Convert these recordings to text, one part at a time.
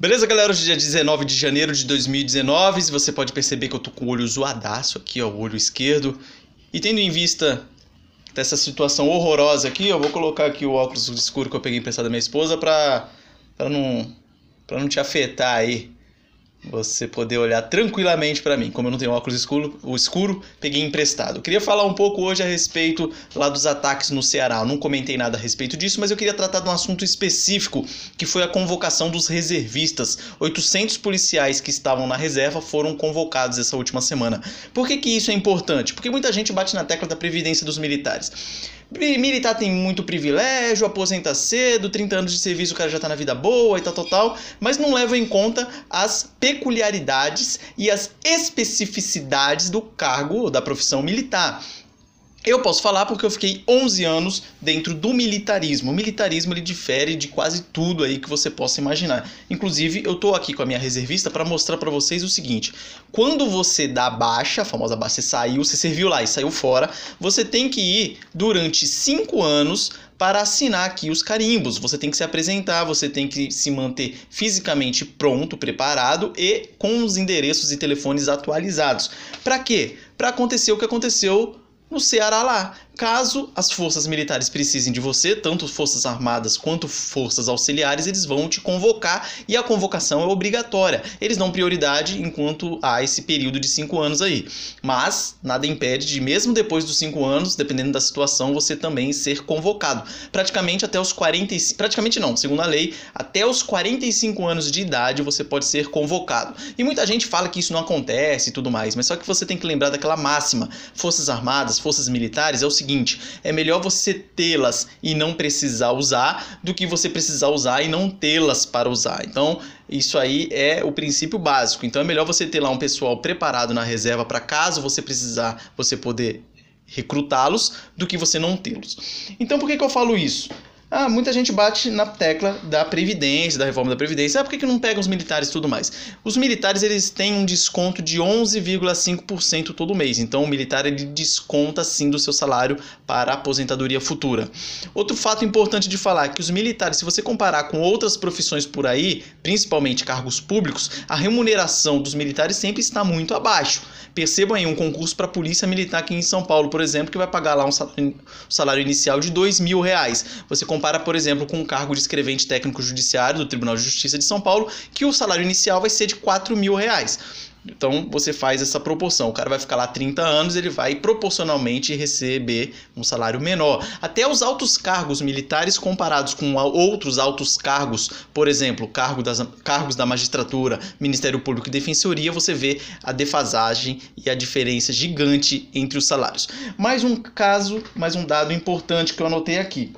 Beleza, galera? Hoje é dia 19 de janeiro de 2019. Você pode perceber que eu tô com o olho zoadaço aqui, ó, o olho esquerdo. E tendo em vista dessa situação horrorosa aqui, eu vou colocar aqui o óculos escuro que eu peguei emprestado da minha esposa pra não te afetar aí. Você poder olhar tranquilamente para mim. Como eu não tenho óculos escuro, peguei emprestado. Eu queria falar um pouco hoje a respeito lá dos ataques no Ceará. Eu não comentei nada a respeito disso, mas eu queria tratar de um assunto específico, que foi a convocação dos reservistas. 800 policiais que estavam na reserva foram convocados essa última semana. Por que isso é importante? Porque muita gente bate na tecla da previdência dos militares. Militar tem muito privilégio, aposenta cedo, 30 anos de serviço o cara já tá na vida boa e tal, mas não leva em conta as peculiaridades e as especificidades do cargo da profissão militar. Eu posso falar porque eu fiquei 11 anos dentro do militarismo. O militarismo ele difere de quase tudo aí que você possa imaginar. Inclusive, eu tô aqui com a minha reservista para mostrar para vocês o seguinte. Quando você dá baixa, a famosa baixa, você serviu lá e saiu fora, você tem que ir durante 5 anos para assinar aqui os carimbos. Você tem que se apresentar, você tem que se manter fisicamente pronto, preparado e com os endereços e telefones atualizados. Para quê? Para acontecer o que aconteceu no Ceará lá. Caso as forças militares precisem de você, tanto forças armadas quanto forças auxiliares, eles vão te convocar e a convocação é obrigatória. Eles dão prioridade enquanto há esse período de 5 anos aí. Mas nada impede de, mesmo depois dos 5 anos, dependendo da situação, você também ser convocado. Praticamente até os 45... Praticamente não, segundo a lei, até os 45 anos de idade você pode ser convocado. E muita gente fala que isso não acontece e tudo mais, mas só que você tem que lembrar daquela máxima. Forças armadas, forças militares, é o seguinte, é melhor você tê-las e não precisar usar do que você precisar usar e não tê-las para usar. Então, isso aí é o princípio básico. Então, é melhor você ter lá um pessoal preparado na reserva para caso você precisar, você poder recrutá-los do que você não tê-los. Então, por que eu falo isso? Muita gente bate na tecla da Previdência, da reforma da Previdência. Por que não pegam os militares e tudo mais? Os militares eles têm um desconto de 11,5% todo mês. Então o militar ele desconta sim do seu salário para a aposentadoria futura. Outro fato importante de falar é que os militares, se você comparar com outras profissões por aí, principalmente cargos públicos, a remuneração dos militares sempre está muito abaixo. Percebam aí um concurso para a Polícia Militar aqui em São Paulo, por exemplo, que vai pagar lá um salário inicial de R$2.000. Você compara, por exemplo, com um cargo de escrevente técnico judiciário do Tribunal de Justiça de São Paulo, que o salário inicial vai ser de R$4.000. Então você faz essa proporção, o cara vai ficar lá 30 anos, ele vai proporcionalmente receber um salário menor. Até os altos cargos militares comparados com outros altos cargos, por exemplo, cargos da magistratura, Ministério Público e Defensoria, você vê a defasagem e a diferença gigante entre os salários. Mais um dado importante que eu anotei aqui.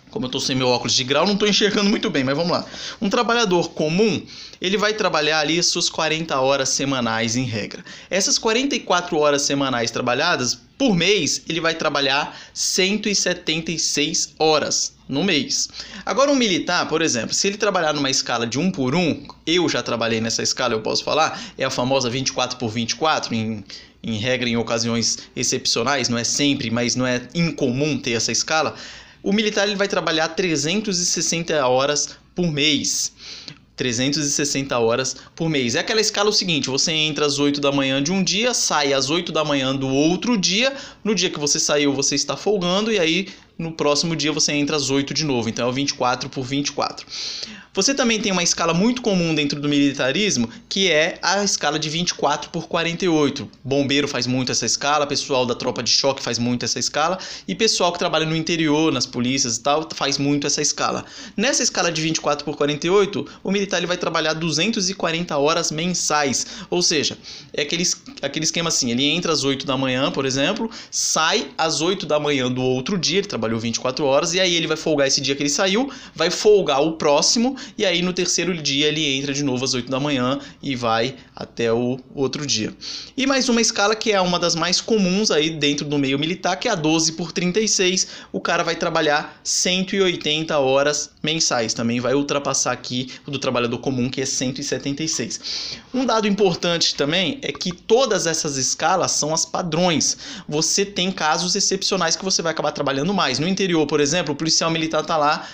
Como eu estou sem meu óculos de grau, não estou enxergando muito bem, mas vamos lá. Um trabalhador comum, ele vai trabalhar ali as suas 40 horas semanais em regra. Essas 44 horas semanais trabalhadas, por mês, ele vai trabalhar 176 horas no mês. Agora um militar, por exemplo, se ele trabalhar numa escala de 1 por 1, eu já trabalhei nessa escala, eu posso falar, é a famosa 24 por 24, em regra, em ocasiões excepcionais, não é sempre, mas não é incomum ter essa escala. O militar ele vai trabalhar 360 horas por mês. 360 horas por mês. É aquela escala o seguinte, você entra às 8 da manhã de um dia, sai às 8 da manhã do outro dia, no dia que você saiu você está folgando e aí no próximo dia você entra às 8 de novo, então é o 24 por 24. Você também tem uma escala muito comum dentro do militarismo, que é a escala de 24 por 48. Bombeiro faz muito essa escala, pessoal da tropa de choque faz muito essa escala, e pessoal que trabalha no interior, nas polícias e tal, faz muito essa escala. Nessa escala de 24 por 48, o militar ele vai trabalhar 240 horas mensais, ou seja, é aquele esquema assim, ele entra às 8 da manhã, por exemplo, sai às 8 da manhã do outro dia, ele trabalhou 24 horas, e aí ele vai folgar esse dia que ele saiu, vai folgar o próximo, e aí no terceiro dia ele entra de novo às 8 da manhã e vai até o outro dia. E mais uma escala que é uma das mais comuns aí dentro do meio militar, que é a 12 por 36. O cara vai trabalhar 180 horas mensais, também vai ultrapassar aqui o do trabalhador comum, que é 176. Um dado importante também é que todas essas escalas são as padrões. Você tem casos excepcionais que você vai acabar trabalhando mais. No interior, por exemplo, o policial militar está lá,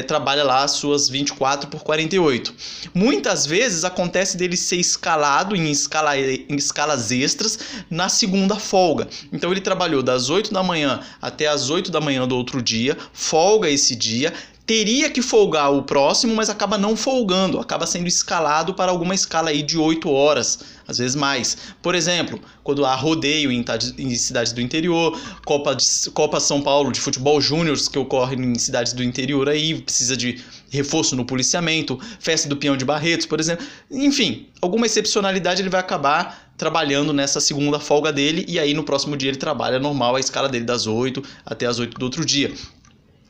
trabalha lá as suas 24 por 48. Muitas vezes acontece dele ser escalado em escalas extras na segunda folga. Então ele trabalhou das 8 da manhã até as 8 da manhã do outro dia, folga esse dia, teria que folgar o próximo, mas acaba não folgando, acaba sendo escalado para alguma escala aí de 8 horas, às vezes mais. Por exemplo, quando há rodeio em cidades do interior, Copa São Paulo de futebol júnior que ocorre em cidades do interior aí, precisa de reforço no policiamento, festa do Peão de Barretos, por exemplo. Enfim, alguma excepcionalidade ele vai acabar trabalhando nessa segunda folga dele, e aí no próximo dia ele trabalha normal a escala dele das 8 até as 8 do outro dia.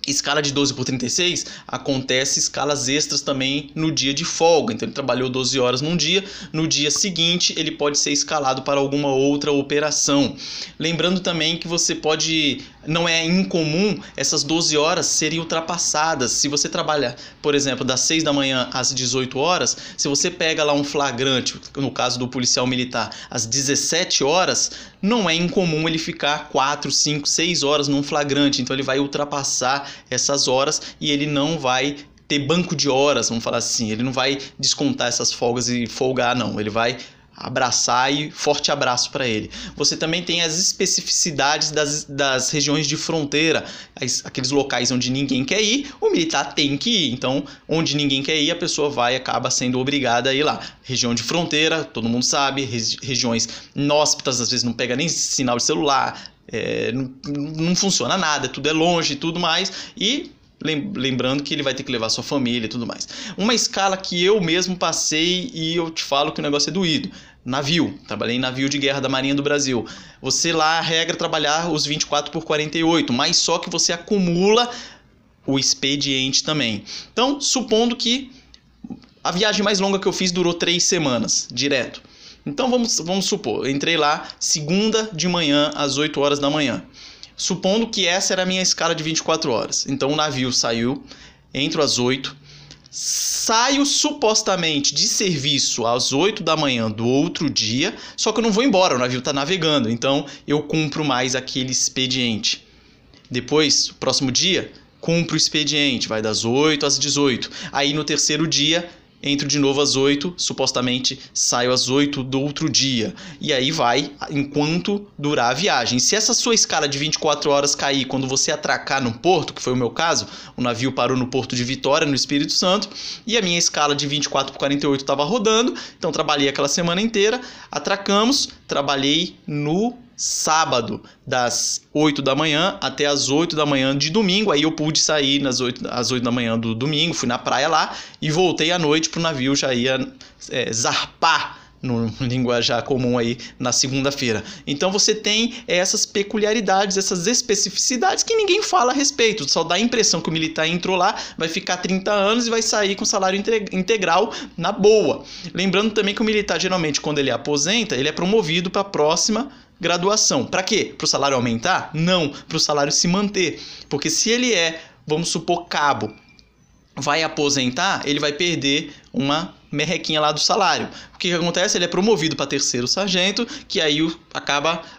Escala de 12 por 36, acontece escalas extras também no dia de folga. Então ele trabalhou 12 horas num dia, no dia seguinte ele pode ser escalado para alguma outra operação. Lembrando também que você pode, não é incomum essas 12 horas serem ultrapassadas. Se você trabalha, por exemplo, das 6 da manhã às 18 horas, se você pega lá um flagrante, no caso do policial militar, às 17 horas, não é incomum ele ficar 4, 5, 6 horas num flagrante. Então ele vai ultrapassar essas horas e ele não vai ter banco de horas, vamos falar assim. Ele não vai descontar essas folgas e folgar, não. Ele vai abraçar, e forte abraço para ele. Você também tem as especificidades das regiões de fronteira, aqueles locais onde ninguém quer ir, o militar tem que ir. Então, onde ninguém quer ir, a pessoa vai e acaba sendo obrigada a ir lá. Região de fronteira, todo mundo sabe, regiões inóspitas, às vezes não pega nem sinal de celular, não funciona nada, tudo é longe e tudo mais, e lembrando que ele vai ter que levar sua família e tudo mais. Uma escala que eu mesmo passei e eu te falo que o negócio é doído. Navio, trabalhei em navio de guerra da Marinha do Brasil. Você lá, a regra é trabalhar os 24 por 48, mas só que você acumula o expediente também. Então, supondo que a viagem mais longa que eu fiz durou 3 semanas, direto. Então vamos supor, eu entrei lá segunda de manhã às 8 horas da manhã. Supondo que essa era a minha escala de 24 horas. Então o navio saiu, entro às 8, saio supostamente de serviço às 8 da manhã do outro dia, só que eu não vou embora, o navio está navegando, então eu cumpro mais aquele expediente. Depois, próximo dia, cumpro o expediente, vai das 8 às 18. Aí no terceiro dia, entro de novo às 8, supostamente saio às 8 do outro dia. E aí vai enquanto durar a viagem. Se essa sua escala de 24 horas cair quando você atracar no porto, que foi o meu caso, o navio parou no porto de Vitória, no Espírito Santo, e a minha escala de 24 por 48 estava rodando, então trabalhei aquela semana inteira, atracamos, trabalhei no sábado, das 8 da manhã até as 8 da manhã de domingo. Aí eu pude sair às 8 da manhã do domingo, fui na praia lá e voltei à noite pro navio, já ia zarpar no linguajar comum aí na segunda-feira. Então você tem essas peculiaridades, essas especificidades que ninguém fala a respeito. Só dá a impressão que o militar entrou lá, vai ficar 30 anos e vai sair com salário integral na boa. Lembrando também que o militar, geralmente, quando ele aposenta, ele é promovido para a próxima graduação. Para quê? Para o salário aumentar? Não, para o salário se manter. Porque se ele vamos supor, cabo, vai aposentar, ele vai perder uma merrequinha lá do salário. O que acontece? Ele é promovido para terceiro sargento, que aí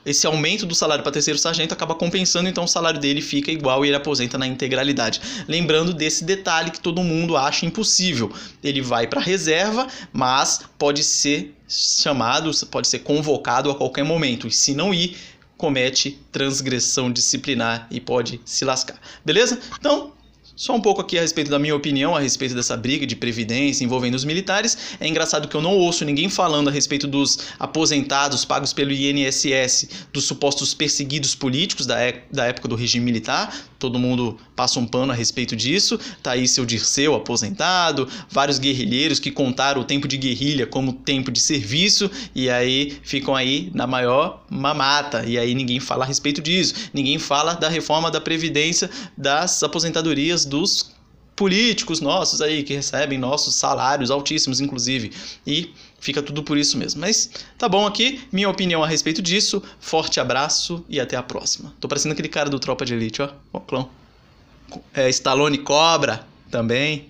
esse aumento do salário para terceiro sargento acaba compensando, então o salário dele fica igual e ele aposenta na integralidade. Lembrando desse detalhe que todo mundo acha impossível. Ele vai para a reserva, mas pode ser chamado, pode ser convocado a qualquer momento, e se não ir, comete transgressão disciplinar e pode se lascar. Beleza? Então, só um pouco aqui a respeito da minha opinião a respeito dessa briga de previdência envolvendo os militares. É engraçado que eu não ouço ninguém falando a respeito dos aposentados pagos pelo INSS, dos supostos perseguidos políticos da época do regime militar. Todo mundo passa um pano a respeito disso. Tá aí seu Dirceu aposentado, vários guerrilheiros que contaram o tempo de guerrilha como tempo de serviço e aí ficam aí na maior mamata. E aí ninguém fala a respeito disso. Ninguém fala da reforma da previdência, das aposentadorias dos políticos nossos aí, que recebem nossos salários altíssimos, inclusive. E fica tudo por isso mesmo. Mas tá bom aqui, minha opinião a respeito disso. Forte abraço e até a próxima. Tô parecendo aquele cara do Tropa de Elite, ó. Ó, clão. Stallone Cobra. também.